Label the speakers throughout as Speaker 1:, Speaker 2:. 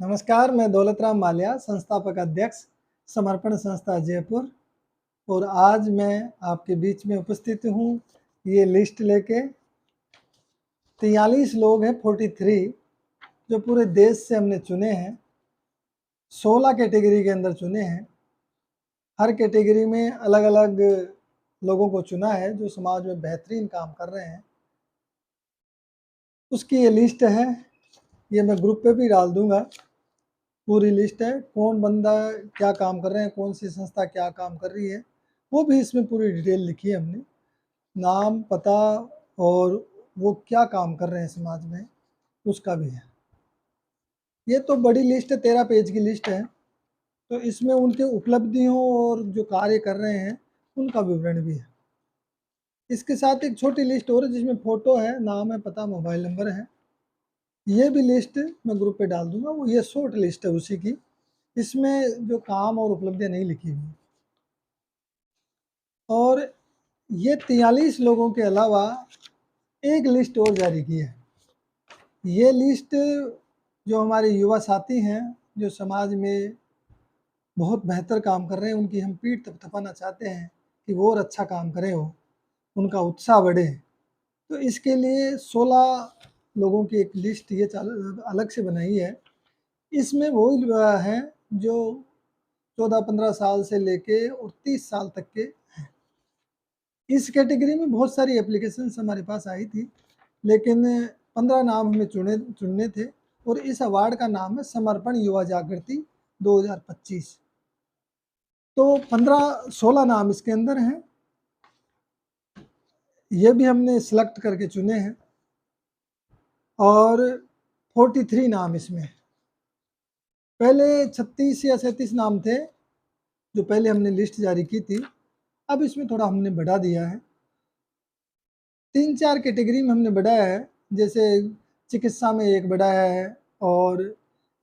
Speaker 1: नमस्कार, मैं दौलतराम माल्या, संस्थापक अध्यक्ष, समर्पण संस्था जयपुर। और आज मैं आपके बीच में उपस्थित हूँ ये लिस्ट लेके। 43 लोग हैं, 43, जो पूरे देश से हमने चुने हैं। 16 कैटेगरी के अंदर चुने हैं। हर कैटेगरी में अलग अलग लोगों को चुना है जो समाज में बेहतरीन काम कर रहे हैं। उसकी ये लिस्ट है, ये मैं ग्रुप पे भी डाल दूंगा। पूरी लिस्ट है, कौन बंदा क्या काम कर रहे हैं, कौन सी संस्था क्या काम कर रही है, वो भी इसमें पूरी डिटेल लिखी है हमने। नाम, पता और वो क्या काम कर रहे हैं समाज में, उसका भी है। ये तो बड़ी लिस्ट है, 13 पेज की लिस्ट है। तो इसमें उनके उपलब्धियों और जो कार्य कर रहे हैं उनका विवरण भी है। इसके साथ एक छोटी लिस्ट और है जिसमें फोटो है, नाम है, पता, मोबाइल नंबर है। ये भी लिस्ट मैं ग्रुप पे डाल दूंगा। वो ये शॉर्ट लिस्ट है उसी की, इसमें जो काम और उपलब्धियां नहीं लिखी हुई। और ये 43 लोगों के अलावा एक लिस्ट और जारी की है। ये लिस्ट जो हमारे युवा साथी हैं, जो समाज में बहुत बेहतर काम कर रहे हैं, उनकी हम पीठ थपथपाना चाहते हैं कि वो और अच्छा काम करें, हो उनका उत्साह बढ़े। तो इसके लिए 16 लोगों की एक लिस्ट ये अलग से बनाई है। इसमें वो हैं जो 14-15 साल से लेके और 30 साल तक के हैं। इस कैटेगरी में बहुत सारी एप्लीकेशंस हमारे पास आई थी, लेकिन 15 नाम हमें चुनने थे। और इस अवार्ड का नाम है समर्पण युवा जागृति 2025। तो 16 नाम इसके अंदर हैं। ये भी हमने सिलेक्ट करके चुने हैं। और 43 नाम इसमें, पहले 36 या 37 नाम थे जो पहले हमने लिस्ट जारी की थी। अब इसमें थोड़ा हमने बढ़ा दिया है, 3-4 कैटेगरी में हमने बढ़ाया है। जैसे चिकित्सा में एक बढ़ाया है और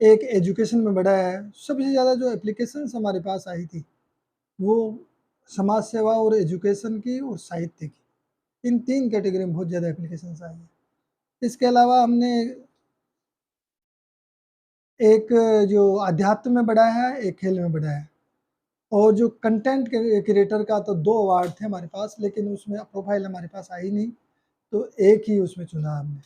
Speaker 1: एक एजुकेशन में बढ़ाया है। सबसे ज़्यादा जो एप्लीकेशंस हमारे पास आई थी वो समाज सेवा और एजुकेशन की और साहित्य की, इन 3 कैटेगरी में बहुत ज़्यादा एप्लीकेशंस आई है। इसके अलावा हमने एक जो अध्यात्म में बढ़ाया है, एक खेल में बढ़ाया है। और जो कंटेंट क्रिएटर का तो 2 अवार्ड थे हमारे पास, लेकिन उसमें प्रोफाइल हमारे पास आई नहीं, तो एक ही उसमें चुना हमने।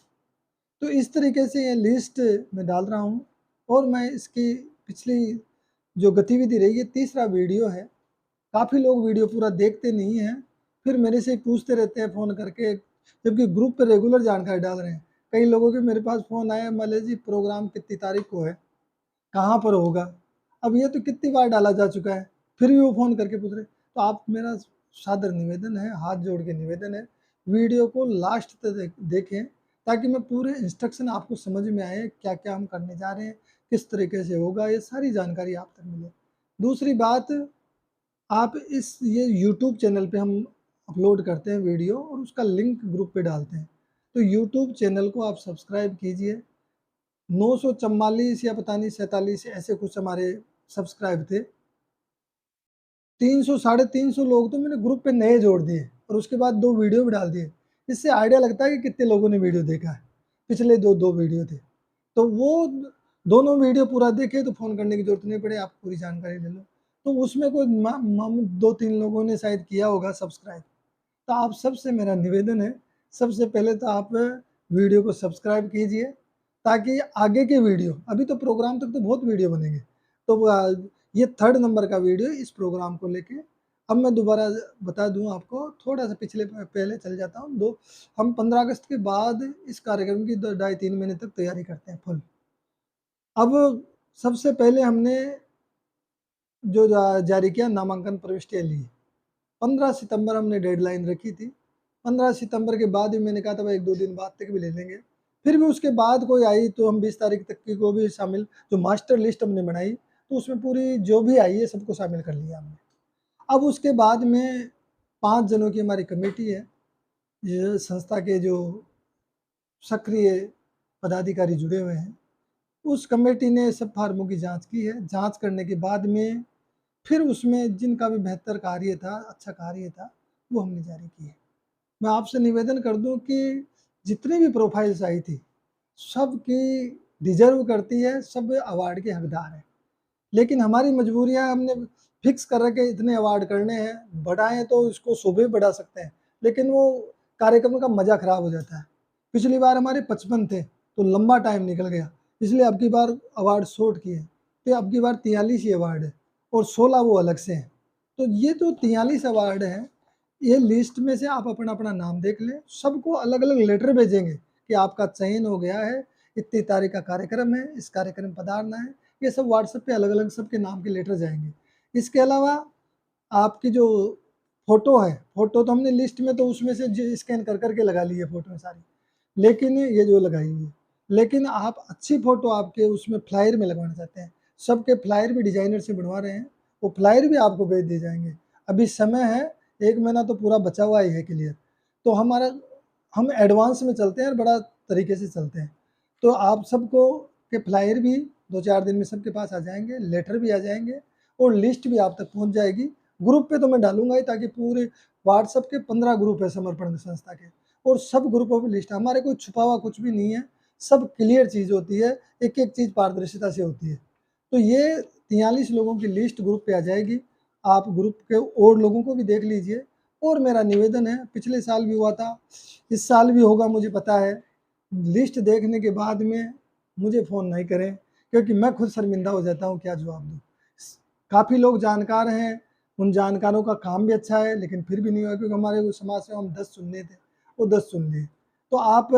Speaker 1: तो इस तरीके से ये लिस्ट मैं डाल रहा हूँ। और मैं इसकी पिछली जो गतिविधि रही है, तीसरा वीडियो है। काफ़ी लोग वीडियो पूरा देखते नहीं हैं, फिर मेरे से पूछते रहते हैं फ़ोन करके, जबकि ग्रुप पे रेगुलर जानकारी डाल रहे हैं। कई लोगों के मेरे पास फ़ोन आया, माले जी प्रोग्राम कितनी तारीख को है, कहाँ पर होगा। अब ये तो कितनी बार डाला जा चुका है, फिर भी वो फ़ोन करके पूछ रहे। तो आप, मेरा सादर निवेदन है, हाथ जोड़ के निवेदन है, वीडियो को लास्ट तक देखें, ताकि मैं पूरे इंस्ट्रक्शन आपको समझ में आए, क्या क्या हम करने जा रहे हैं, किस तरीके से होगा, ये सारी जानकारी आप तक मिले। दूसरी बात, आप ये यूट्यूब चैनल पे हम अपलोड करते हैं वीडियो और उसका लिंक ग्रुप पे डालते हैं। तो यूट्यूब चैनल को आप सब्सक्राइब कीजिए। 944 या पता नहीं 47 ऐसे कुछ हमारे सब्सक्राइब थे। 300 साढ़े 300 लोग तो मैंने ग्रुप पे नए जोड़ दिए और उसके बाद 2 वीडियो भी डाल दिए। इससे आइडिया लगता है कि कितने लोगों ने वीडियो देखा है। पिछले 2 वीडियो थे, तो वो दोनों वीडियो पूरा देखे तो फ़ोन करने की ज़रूरत नहीं पड़े, आप पूरी जानकारी ले लो। तो उसमें कोई 2-3 लोगों ने शायद किया होगा सब्सक्राइब। तो आप सबसे मेरा निवेदन है, सबसे पहले तो आप वीडियो को सब्सक्राइब कीजिए, ताकि आगे के वीडियो, अभी तो प्रोग्राम तक तो बहुत वीडियो बनेंगे, तो ये 3rd नंबर का वीडियो इस प्रोग्राम को लेके। अब मैं दोबारा बता दूं आपको, थोड़ा सा पिछले पहले चल जाता हूँ। हम 15 अगस्त के बाद इस कार्यक्रम की 2-2.5-3 महीने तक तैयारी करते हैं फुल। अब सबसे पहले हमने जो जारी किया, नामांकन प्रविष्टियाँ ली। 15 सितंबर हमने डेडलाइन रखी थी। 15 सितंबर के बाद ही मैंने कहा था भाई 1-2 दिन बाद तक भी ले लेंगे। फिर भी उसके बाद कोई आई तो हम 20 तारीख तक की को भी शामिल, जो मास्टर लिस्ट हमने बनाई तो उसमें पूरी जो भी आई है सबको शामिल कर लिया हमने। अब उसके बाद में 5 जनों की हमारी कमेटी है, ये संस्था के जो सक्रिय पदाधिकारी जुड़े हुए हैं। उस कमेटी ने सब फार्मों की जाँच की है। जाँच करने के बाद में फिर उसमें जिनका भी बेहतर कार्य था, अच्छा कार्य था, वो हमने जारी किए। मैं आपसे निवेदन कर दूं कि जितनी भी प्रोफाइल्स आई थी, सबकी डिजर्व करती है, सब अवार्ड के हकदार हैं। लेकिन हमारी मजबूरियां, हमने फिक्स कर रखे इतने अवार्ड करने हैं, बढ़ाएं तो इसको सुबह बढ़ा सकते हैं, लेकिन वो कार्यक्रम का मजा खराब हो जाता है। पिछली बार हमारे 55 थे तो लंबा टाइम निकल गया, इसलिए अब की बार अवार्ड शॉर्ट किए, तो अब की बार 43 ही अवार्ड है और 16 वो अलग से हैं। तो ये जो 43 अवार्ड हैं, ये लिस्ट में से आप अपना अपना नाम देख लें, सबको अलग अलग लेटर भेजेंगे कि आपका चयन हो गया है, इतनी तारीख का कार्यक्रम है, इस कार्यक्रम में पधारना है। ये सब व्हाट्सएप पे अलग अलग सबके नाम के लेटर जाएंगे। इसके अलावा आपकी जो फोटो है, फोटो तो हमने लिस्ट में तो उसमें से स्कैन कर करके लगा ली है फोटो सारी, लेकिन ये जो लगाई हुई है, लेकिन आप अच्छी फोटो आपके उसमें फ्लायर में लगवाना चाहते हैं, सबके फ्लायर भी डिजाइनर से बनवा रहे हैं, वो फ्लायर भी आपको भेज दिए जाएंगे। अभी समय है, 1 महीना तो पूरा बचा हुआ ही है क्लियर। तो हम एडवांस में चलते हैं और बड़ा तरीके से चलते हैं। तो आप सबको के फ्लायर भी 2-4 दिन में सबके पास आ जाएंगे, लेटर भी आ जाएंगे और लिस्ट भी आप तक पहुंच जाएगी। ग्रुप पे तो मैं डालूंगा ही, ताकि पूरे व्हाट्सएप के 15 ग्रुप है समर्पण संस्था के, और सब ग्रुपों की लिस्ट, हमारे कोई छुपा हुआ कुछ भी नहीं है, सब क्लियर चीज़ होती है, एक एक चीज़ पारदर्शिता से होती है। तो ये 43 लोगों की लिस्ट ग्रुप पे आ जाएगी, आप ग्रुप के और लोगों को भी देख लीजिए। और मेरा निवेदन है, पिछले साल भी हुआ था, इस साल भी होगा मुझे पता है, लिस्ट देखने के बाद में मुझे फ़ोन नहीं करें, क्योंकि मैं खुद शर्मिंदा हो जाता हूँ, क्या जवाब दूँ। काफ़ी लोग जानकार हैं, उन जानकारों का काम भी अच्छा है, लेकिन फिर भी नहीं हुआ, क्योंकि हमारे समाज से हम 10 चुनने थे, वो 10 चुन लिए। तो आप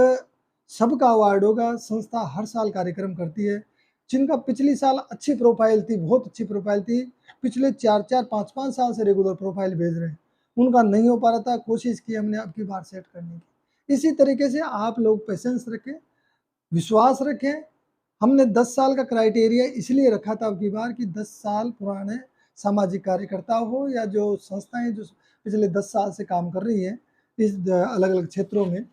Speaker 1: सबका अवार्ड होगा, संस्था हर साल कार्यक्रम करती है। जिनका पिछली साल अच्छी प्रोफाइल थी, बहुत अच्छी प्रोफाइल थी, पिछले 4-4, 5-5 साल से रेगुलर प्रोफाइल भेज रहे हैं, उनका नहीं हो पा रहा था, कोशिश की हमने अब की बार सेट करने की। इसी तरीके से आप लोग पेशेंस रखें, विश्वास रखें। हमने 10 साल का क्राइटेरिया इसलिए रखा था अब की बार, कि 10 साल पुराने सामाजिक कार्यकर्ता हो या जो संस्थाएं जो पिछले 10 साल से काम कर रही हैं इस अलग अलग क्षेत्रों में,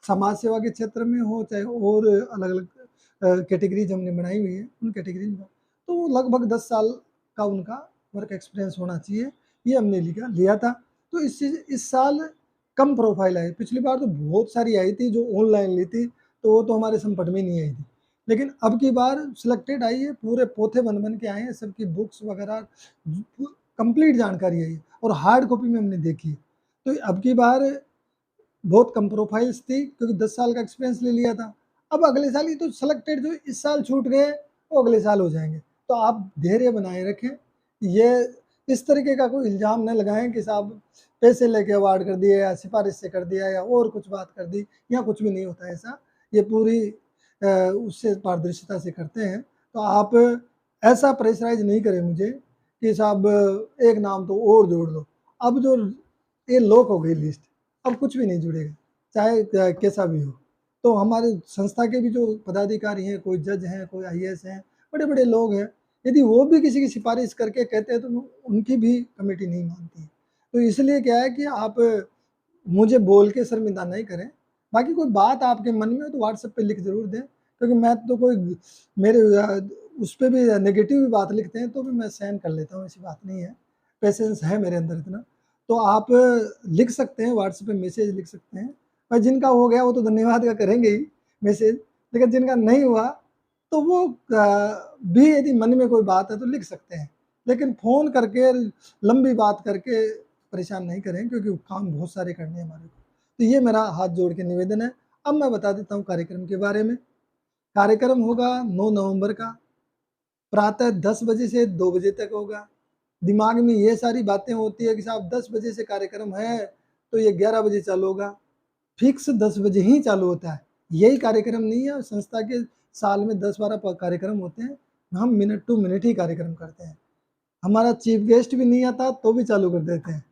Speaker 1: समाज सेवा के क्षेत्र में हो चाहे और अलग अलग कैटेगरीज हमने बनाई हुई है, उन कैटेगरीज में तो लगभग 10 साल का उनका वर्क एक्सपीरियंस होना चाहिए, ये हमने लिया था। तो इस साल कम प्रोफाइल आई, पिछली बार तो बहुत सारी आई थी जो ऑनलाइन ली थी, तो वो तो हमारे संपर्क में नहीं आई थी। लेकिन अब की बार सिलेक्टेड आई है, पूरे पोथे बन बन के आए हैं, सबकी बुक्स वगैरह कंप्लीट जानकारी आई है और हार्ड कॉपी में हमने देखी। तो अब की बार बहुत कम प्रोफाइल्स थी, क्योंकि 10 साल का एक्सपीरियंस ले लिया था। अब अगले साल ही तो सिलेक्टेड जो इस साल छूट गए वो अगले साल हो जाएंगे। तो आप धैर्य बनाए रखें, ये इस तरीके का कोई इल्ज़ाम न लगाएं कि साहब पैसे लेके अवार्ड कर दिया या सिफारिश से कर दिया या और कुछ बात कर दी, यहाँ कुछ भी नहीं होता ऐसा। ये पूरी उससे पारदर्शिता से करते हैं। तो आप ऐसा प्रेशराइज नहीं करें मुझे कि साहब एक नाम तो और जोड़ दो। अब जो ये लॉक हो गई लिस्ट, अब कुछ भी नहीं जुड़ेगा, चाहे कैसा भी हो। तो हमारे संस्था के भी जो पदाधिकारी हैं, कोई जज हैं, कोई आईएएस हैं, बड़े बड़े लोग हैं, यदि वो भी किसी की सिफारिश करके कहते हैं तो उनकी भी कमेटी नहीं मानती है। तो इसलिए क्या है कि आप मुझे बोल के शर्मिंदा नहीं करें। बाकी कोई बात आपके मन में हो तो व्हाट्सएप पे लिख ज़रूर दें, क्योंकि मैं तो कोई मेरे उस पे भी नेगेटिव भी बात लिखते हैं तो भी मैं सहन कर लेता हूँ, ऐसी बात नहीं है, पेशेंस है मेरे अंदर इतना। तो आप लिख सकते हैं, व्हाट्सएप पे मैसेज लिख सकते हैं। भाई जिनका हो गया वो तो धन्यवाद का करेंगे ही मैसेज, लेकिन जिनका नहीं हुआ तो वो भी यदि मन में कोई बात है तो लिख सकते हैं, लेकिन फ़ोन करके लंबी बात करके परेशान नहीं करें, क्योंकि काम बहुत सारे करने हैं हमारे को। तो ये मेरा हाथ जोड़ के निवेदन है। अब मैं बता देता हूँ कार्यक्रम के बारे में। कार्यक्रम होगा 9 नवंबर का, प्रातः 10 बजे से 2 बजे तक होगा। दिमाग में ये सारी बातें होती है कि साहब 10 बजे से कार्यक्रम है तो ये 11 बजे चालू होगा, फिक्स 10 बजे ही चालू होता है। यही कार्यक्रम नहीं है, संस्था के साल में 10-12 कार्यक्रम होते हैं, हम मिनट टू मिनट ही कार्यक्रम करते हैं। हमारा चीफ गेस्ट भी नहीं आता तो भी चालू कर देते हैं,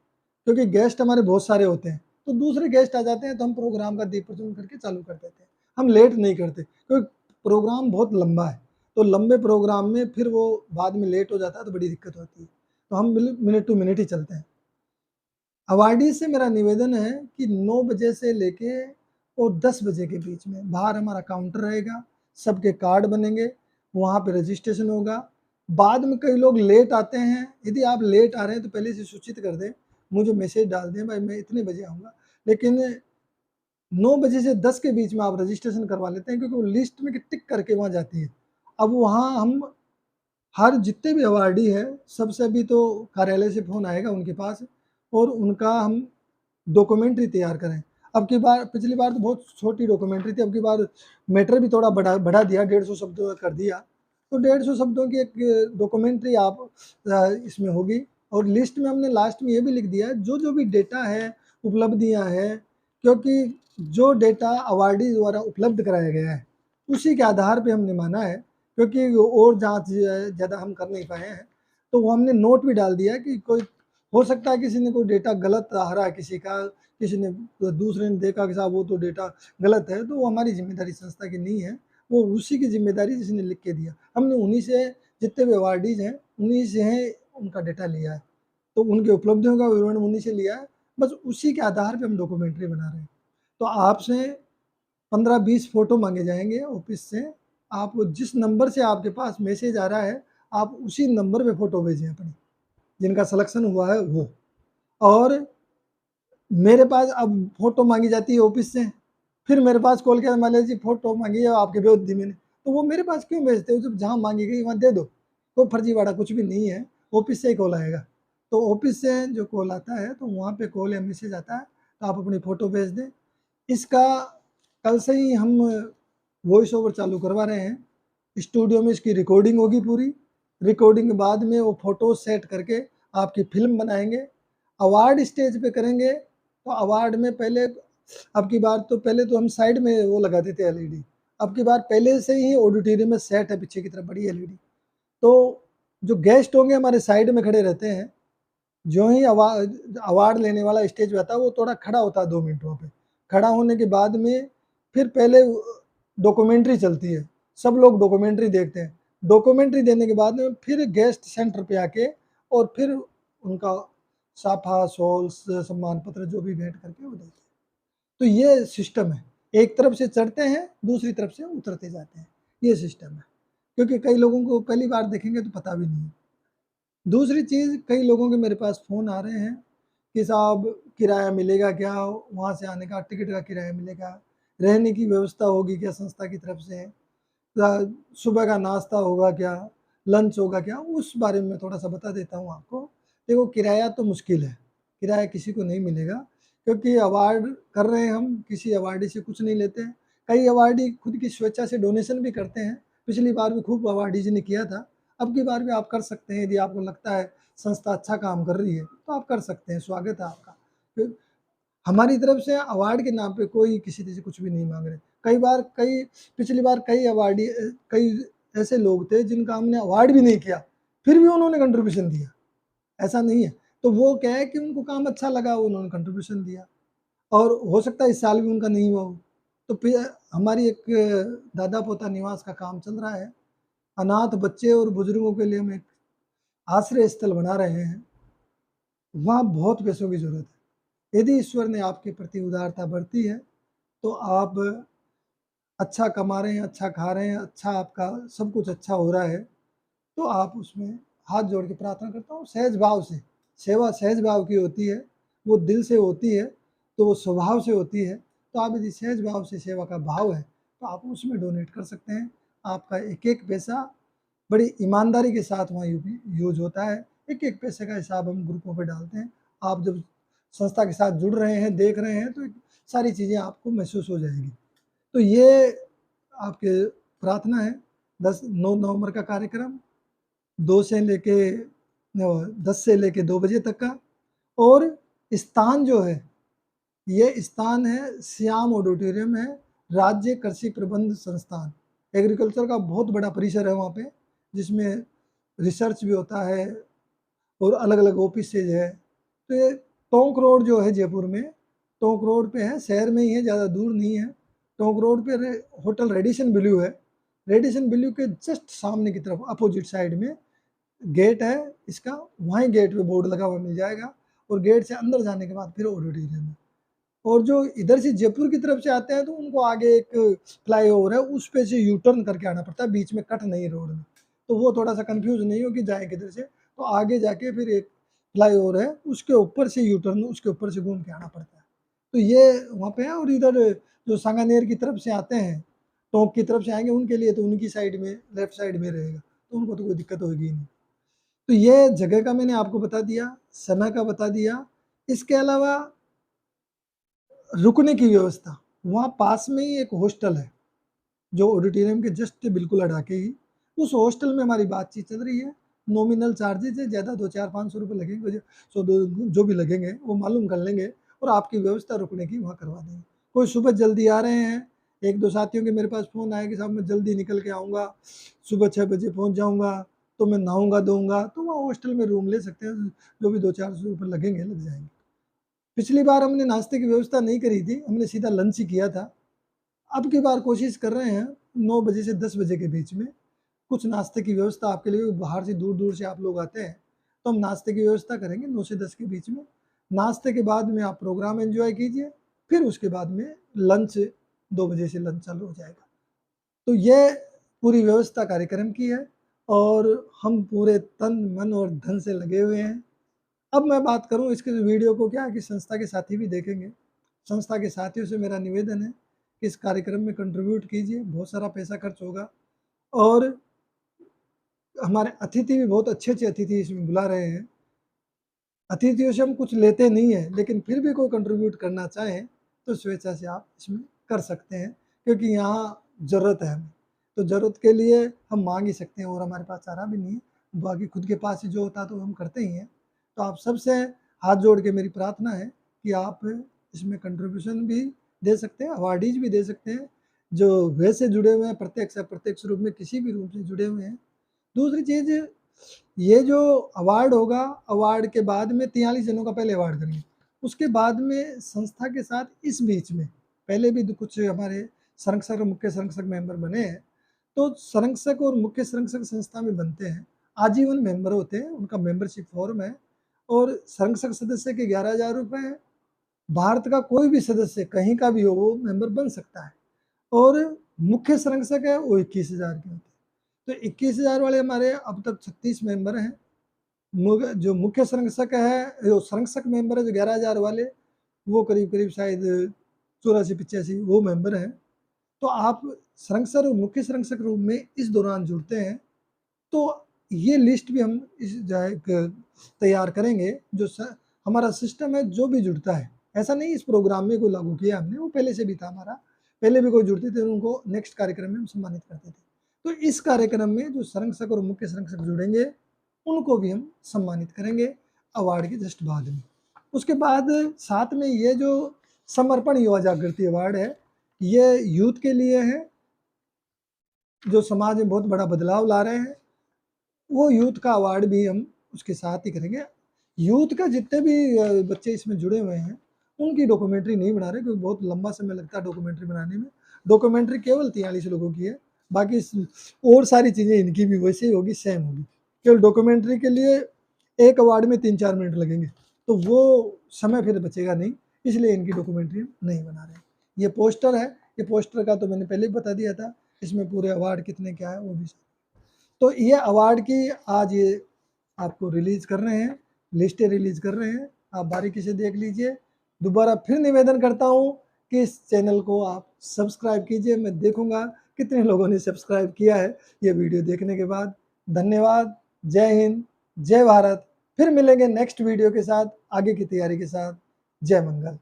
Speaker 1: क्योंकि गेस्ट हमारे बहुत सारे होते हैं, तो दूसरे गेस्ट आ जाते हैं तो हम प्रोग्राम का दीप प्रज्वलन करके चालू कर देते हैं। हम लेट नहीं करते, क्योंकि प्रोग्राम बहुत लंबा है, तो लंबे प्रोग्राम में फिर वो बाद में लेट हो जाता है तो बड़ी दिक्कत होती है। तो हम मिनट टू मिनट ही चलते हैं। अवार्डी से मेरा निवेदन है कि 9 बजे से लेके और 10 बजे के बीच में बाहर हमारा काउंटर रहेगा, सबके कार्ड बनेंगे, वहाँ पे रजिस्ट्रेशन होगा। बाद में कई लोग लेट आते हैं, यदि आप लेट आ रहे हैं तो पहले से सूचित कर दें, मुझे मैसेज डाल दें, भाई मैं इतने बजे आऊँगा। लेकिन 9 बजे से 10 के बीच में आप रजिस्ट्रेशन करवा लेते हैं, क्योंकि वो लिस्ट में टिक करके वहाँ जाती है। अब वहाँ हम हर जितने भी अवार्डी है सबसे अभी तो कार्यालय से फ़ोन आएगा उनके पास, और उनका हम डॉक्यूमेंट्री तैयार करें। अब की बार, पिछली बार तो बहुत छोटी डॉक्यूमेंट्री थी, अब की बार मैटर भी थोड़ा बढ़ा दिया, 150 शब्दों का कर दिया। तो 150 शब्दों की एक डॉक्यूमेंट्री आप इसमें होगी। और लिस्ट में हमने लास्ट में ये भी लिख दिया है जो भी डेटा है, उपलब्धियां हैं, क्योंकि जो डेटा अवार्डी द्वारा उपलब्ध कराया गया है उसी के आधार पे हमने माना है, क्योंकि और जांच ज़्यादा हम कर नहीं पाए हैं। तो वो हमने नोट भी डाल दिया कि कोई हो सकता है किसी ने कोई डेटा गलत आ रहा है किसी का, किसी ने दूसरे ने देखा कि साहब वो तो डेटा गलत है, तो वो हमारी जिम्मेदारी संस्था की नहीं है, वो उसी की जिम्मेदारी जिसने लिख के दिया। हमने उन्हीं से, जितने भी अवार्डीज हैं उन्हीं से हैं, उनका डेटा लिया है, तो उनके उपलब्धियों का विवरण उन्हीं से लिया है, बस उसी के आधार पर हम डॉक्यूमेंट्री बना रहे हैं। तो आपसे 15-20 फ़ोटो मांगे जाएंगे ऑफिस से, आप जिस नंबर से आपके पास मैसेज आ रहा है आप उसी नंबर पे फ़ोटो भेजें अपनी, जिनका सिलेक्शन हुआ है वो। और मेरे पास अब फ़ोटो मांगी जाती है ऑफिस से, फिर मेरे पास कॉल किया, मान लीजिए फ़ोटो मांगी है आपके भेज दी मैंने, तो वो मेरे पास क्यों भेजते हो, जब जहाँ मांगी गई वहाँ दे दो। कोई फर्जीवाड़ा कुछ भी नहीं है, ऑफिस से ही कॉल आएगा। तो ऑफिस से जो कॉल आता है तो वहाँ पे कॉल या मैसेज आता है, तो आप अपनी फ़ोटो भेज दें। इसका कल से ही हम वॉइस ओवर चालू करवा रहे हैं, स्टूडियो में इसकी रिकॉर्डिंग होगी पूरी, रिकॉर्डिंग के बाद में वो फ़ोटो सेट करके आपकी फ़िल्म बनाएंगे, अवार्ड स्टेज पे करेंगे। तो अवार्ड में पहले, अब की बार तो पहले तो हम साइड में वो लगाते थे एलईडी, अब की बार पहले से ही ऑडिटोरियम में सेट है पीछे की तरफ बड़ी एलईडी। तो जो गेस्ट होंगे हमारे साइड में खड़े रहते हैं, जो ही अवार्ड लेने वाला स्टेज पे आता है वो थोड़ा खड़ा होता है 2 मिनट वहाँ पे। खड़ा होने के बाद में फिर पहले डॉक्यूमेंट्री चलती है, सब लोग डॉक्यूमेंट्री देखते हैं। डॉक्यूमेंट्री देने के बाद में फिर गेस्ट सेंटर पे आके और फिर उनका साफा, शॉल्स, सम्मान पत्र जो भी भेंट करके वो देते हैं। तो ये सिस्टम है, एक तरफ से चढ़ते हैं दूसरी तरफ से उतरते जाते हैं, ये सिस्टम है। क्योंकि कई लोगों को पहली बार देखेंगे तो पता भी नहीं है। दूसरी चीज़, कई लोगों के मेरे पास फ़ोन आ रहे हैं कि साहब किराया मिलेगा क्या, वहाँ से आने का टिकट का किराया मिलेगा, रहने की व्यवस्था होगी क्या संस्था की तरफ से, सुबह का नाश्ता होगा क्या, लंच होगा क्या, उस बारे में थोड़ा सा बता देता हूँ आपको। देखो किराया तो मुश्किल है, किराया किसी को नहीं मिलेगा, क्योंकि अवार्ड कर रहे हैं हम, किसी अवार्डी से कुछ नहीं लेते हैं। कई अवार्डी खुद की स्वेच्छा से डोनेशन भी करते हैं, पिछली बार भी खूब अवार्डीज ने किया था, अब की बार भी आप कर सकते हैं। यदि आपको लगता है संस्था अच्छा काम कर रही है तो आप कर सकते हैं, स्वागत है आपका। हमारी तरफ से अवार्ड के नाम पे कोई किसी से कुछ भी नहीं मांग रहे। पिछली बार कई अवार्डी, कई ऐसे लोग थे जिनका हमने अवार्ड भी नहीं किया, फिर भी उन्होंने कंट्रीब्यूशन दिया, ऐसा नहीं है। तो वो क्या है कि उनको काम अच्छा लगा, उन्होंने कंट्रीब्यूशन दिया, और हो सकता है इस साल भी उनका नहीं हुआ हो। तो फिर हमारी एक दादा पोता निवास का काम चल रहा है, अनाथ बच्चे और बुजुर्गों के लिए हम एक आश्रय स्थल बना रहे हैं, वहाँ बहुत पैसों की जरूरत है। यदि ईश्वर ने आपके प्रति उदारता बरती है तो आप अच्छा कमा रहे हैं, अच्छा खा रहे हैं, अच्छा आपका सब कुछ अच्छा हो रहा है, तो आप उसमें हाथ जोड़ के प्रार्थना करता हूँ, सहज भाव से। सेवा सहज भाव की होती है, वो दिल से होती है, तो वो स्वभाव से होती है। तो आप यदि सहज भाव से सेवा का भाव है तो आप उसमें डोनेट कर सकते हैं। आपका एक एक पैसा बड़ी ईमानदारी के साथ वहाँ यूज होता है, एक एक पैसे का हिसाब हम ग्रुपों पे डालते हैं। आप जब संस्था के साथ जुड़ रहे हैं, देख रहे हैं, तो सारी चीज़ें आपको महसूस हो जाएगी। तो ये आपके प्रार्थना है। 9 नवंबर का कार्यक्रम 2 से लेके 10 से लेके 2 बजे तक का। और स्थान जो है, ये स्थान है श्याम ऑडिटोरियम है, राज्य कृषि प्रबंध संस्थान। एग्रीकल्चर का बहुत बड़ा परिसर है वहाँ पे, जिसमें रिसर्च भी होता है और अलग अलग ऑफिसेज है। तो ये टोंक रोड जो है जयपुर में, टोंक रोड पे है, शहर में ही है, ज़्यादा दूर नहीं है। टोंक रोड पे होटल रेडिसन ब्लू है, रेडिसन ब्लू के जस्ट सामने की तरफ अपोजिट साइड में गेट है इसका, वहीं गेट पे बोर्ड लगा हुआ मिल जाएगा, और गेट से अंदर जाने के बाद फिर ऑडिटोरियम है। और जो इधर से जयपुर की तरफ से आते हैं तो उनको आगे एक फ्लाईओवर है, उस पे से यू टर्न करके आना पड़ता है, बीच में कट नहीं रोड में, तो वो थोड़ा सा कंफ्यूज नहीं हो कि जाए किधर से। तो आगे जाके फिर एक फ्लाईओवर है, उसके ऊपर से यू टर्न, उसके ऊपर से घूम के आना पड़ता है। तो ये वहाँ पे है। और इधर जो सांगानेर की तरफ से आते हैं, टोंक की तरफ से आएंगे, उनके लिए तो उनकी साइड में लेफ्ट साइड में रहेगा, तो उनको तो कोई दिक्कत होगी नहीं। तो ये जगह का मैंने आपको बता दिया, समय का बता दिया। इसके अलावा रुकने की व्यवस्था, वहाँ पास में ही एक हॉस्टल है जो ऑडिटोरियम के जस्ट बिल्कुल हटा के ही, उस हॉस्टल में हमारी बातचीत चल रही है। नॉमिनल चार्जेज है, ज़्यादा 2-4-500 रुपये लगेंगे, जो भी लगेंगे वो मालूम कर लेंगे और आपकी व्यवस्था रुकने की वहाँ करवा देंगे। कोई सुबह जल्दी आ रहे हैं, 1-2 साथियों के मेरे पास फ़ोन आया कि साहब मैं जल्दी निकल के आऊँगा, सुबह 6 बजे पहुँच जाऊँगा, तो मैं नहाऊँगा धोऊँगा, तो वहाँ हॉस्टल में रूम ले सकते हैं, जो भी 2-400 रुपये लगेंगे लग जाएंगे। पिछली बार हमने नाश्ते की व्यवस्था नहीं करी थी, हमने सीधा लंच ही किया था। अब की बार कोशिश कर रहे हैं 9 बजे से 10 बजे के बीच में कुछ नाश्ते की व्यवस्था आपके लिए, बाहर से दूर दूर से आप लोग आते हैं, तो हम नाश्ते की व्यवस्था करेंगे 9 से 10 के बीच में। नाश्ते के बाद में आप प्रोग्राम एंजॉय कीजिए, फिर उसके बाद में लंच 2 बजे से लंच चालू हो जाएगा। तो ये पूरी व्यवस्था कार्यक्रम की है और हम पूरे तन मन और धन से लगे हुए हैं। अब मैं बात करूं इसके वीडियो को, क्या है कि संस्था के साथी भी देखेंगे। संस्था के साथियों से मेरा निवेदन है कि इस कार्यक्रम में कंट्रीब्यूट कीजिए, बहुत सारा पैसा खर्च होगा और हमारे अतिथि भी बहुत अच्छे अच्छे अतिथि इसमें बुला रहे हैं। अतिथियों से हम कुछ लेते नहीं है, लेकिन फिर भी कोई कंट्रीब्यूट करना चाहें तो स्वेच्छा से आप इसमें कर सकते हैं, क्योंकि यहाँ ज़रूरत है हमें। तो ज़रूरत के लिए हम मांग ही सकते हैं और हमारे पास चारा भी नहीं है, बाकी खुद के पास ही जो होता तो हम करते ही हैं। तो आप सबसे हाथ जोड़ के मेरी प्रार्थना है कि आप इसमें कंट्रीब्यूशन भी दे सकते हैं, अवार्डीज भी दे सकते हैं, जो वैसे जुड़े हुए हैं प्रत्यक्ष अप्रत्यक्ष रूप में किसी भी रूप से जुड़े हुए हैं। दूसरी चीज़, ये जो अवार्ड होगा, अवार्ड के बाद में 43 जनों का पहले अवार्ड करेंगे, उसके बाद में संस्था के साथ इस बीच में पहले भी कुछ हमारे संरक्षक और मुख्य संरक्षक मेंबर बने हैं। तो संरक्षक और मुख्य संरक्षक संस्था में बनते हैं, आजीवन मेंबर होते हैं, उनका मेंबरशिप फॉर्म है और संरक्षक सदस्य के 11,000 रुपये हैं। भारत का कोई भी सदस्य कहीं का भी हो वो मेंबर बन सकता है और मुख्य संरक्षक है वो 21,000 के होते हैं। तो 21,000 वाले हमारे अब तक 36 मेंबर हैं। जो मुख्य संरक्षक है, जो संरक्षक मेंबर है जो 11,000 वाले, वो करीब करीब शायद 84-85 वो मेंबर हैं। तो आप संरक्षक और मुख्य संरक्षक रूप में इस दौरान जुड़ते हैं, तो ये लिस्ट भी हम इस तैयार करेंगे। जो हमारा सिस्टम है, जो भी जुड़ता है, ऐसा नहीं इस प्रोग्राम में कोई लागू किया हमने, वो पहले से भी था हमारा, पहले भी कोई जुड़ते थे उनको नेक्स्ट कार्यक्रम में हम सम्मानित करते थे। तो इस कार्यक्रम में जो संरक्षक और मुख्य संरक्षक जुड़ेंगे उनको भी हम सम्मानित करेंगे अवार्ड के जस्ट बाद में। उसके बाद साथ में ये जो समर्पण युवा जागृति अवार्ड है, ये यूथ के लिए है जो समाज में बहुत बड़ा बदलाव ला रहे हैं, वो यूथ का अवार्ड भी हम उसके साथ ही करेंगे। यूथ का जितने भी बच्चे इसमें जुड़े हुए हैं उनकी डॉक्यूमेंट्री नहीं बना रहे, क्योंकि बहुत लंबा समय लगता है डॉक्यूमेंट्री बनाने में। डॉक्यूमेंट्री केवल 43 लोगों की है, बाकी और सारी चीज़ें इनकी भी वैसे ही होगी, सेम होगी। केवल डॉक्यूमेंट्री के लिए एक अवार्ड में 3-4 मिनट लगेंगे, तो वो समय फिर बचेगा नहीं, इसलिए इनकी डॉक्यूमेंट्री हम नहीं बना रहे। ये पोस्टर है, ये पोस्टर का तो मैंने पहले ही बता दिया था, इसमें पूरे अवार्ड कितने क्या है वो भी। तो ये अवार्ड की आज ये आपको रिलीज कर रहे हैं, लिस्टें रिलीज कर रहे हैं, आप बारीकी से देख लीजिए। दोबारा फिर निवेदन करता हूँ कि इस चैनल को आप सब्सक्राइब कीजिए, मैं देखूंगा कितने लोगों ने सब्सक्राइब किया है ये वीडियो देखने के बाद। धन्यवाद, जय हिंद, जय भारत। फिर मिलेंगे नेक्स्ट वीडियो के साथ, आगे की तैयारी के साथ। जय मंगल।